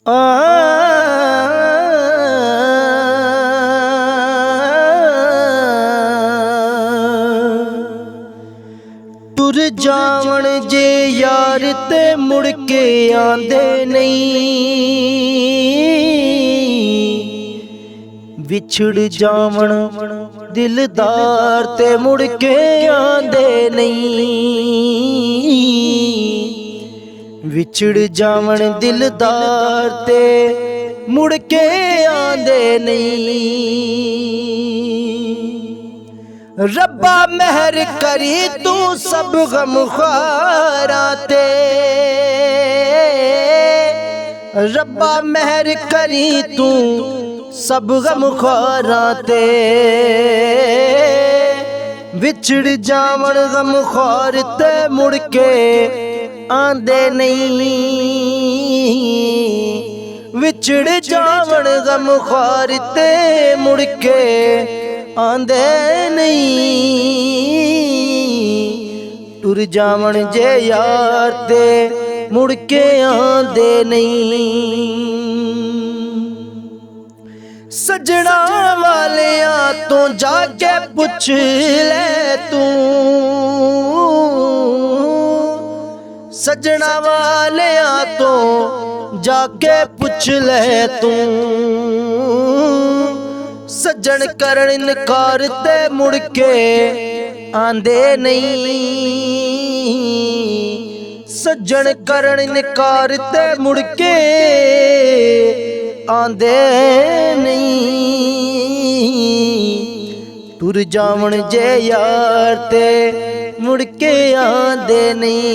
टुर जावण जे यार ते मुड़ के आंदे नहीं, विछड़ जावण दिलदार ते मुड़ के आंदे नहीं, विछड़ जावण दिलदार ते मुड़ के आंदे नहीं। रब्बा मेहर करी तू सब गम ख्वारा ते, रब्बा मेहर करी तू सब गम ख्वारा ते, विछड़ जावण गम ख्वार ते मुड़ के आंदे नहीं, विछड़ जावण गम ख्वार ते मुड़ के आंदे नहीं। टुर जावण जे यार ते मुड़ के आंदे नहीं। सजना वालियां तो जाके पुछ ले तू, सजना वालियां तो जाके पुछ ले तू, सज्जन करन इनकार ते मुड़ के आंदे नहीं, सज्जन करन इनकार ते मुड़ के आंदे नहीं। टुर जावण जे यार ते मुड़ के आंदे नहीं।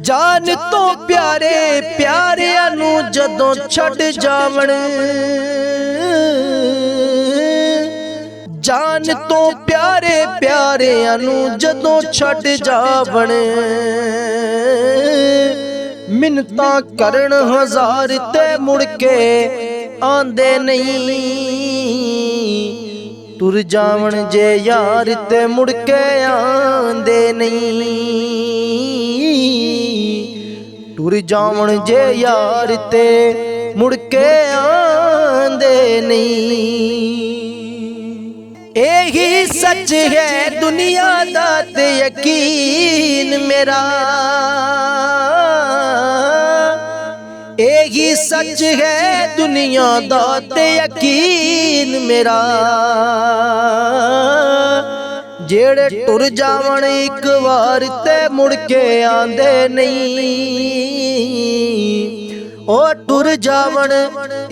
जान तो प्यारे प्यारिਆਂ ਨੂੰ ਜਦੋਂ ਛੱਡ ਜਾਵਣ, जान तो प्यारे प्यारिਆਂ ਨੂੰ ਜਦੋਂ ਛੱਡ ਜਾਵਣ, ਮਿੰਨਤਾਂ ਕਰਨ ਹਜ਼ਾਰ ਤੇ ਮੁੜ ਕੇ ਆਂਦੇ ਨਹੀਂ। टुर जावण जे यार ते मुड़ के आंदे नहीं, टुर जावण जे यार ते मुड़ के आंदे नहीं। यही सच है दुनिया दा ते यकीन मेरा, यही सच है दुनिया दा ते यकीन मेरा। जेड़े टुर जावण एक बार ते मुड़ के आंदे नहीं, ओ टुर जावण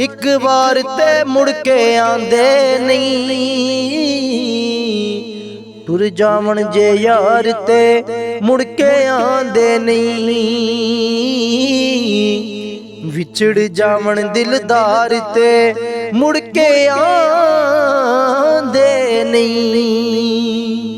एक बार ते मुड़ के आंदे नहीं। टुर जावण जे यार ते मुड़ के आंदे नहीं, विछड़ जावण दिलदार ते मुड़ के आंदे नहीं।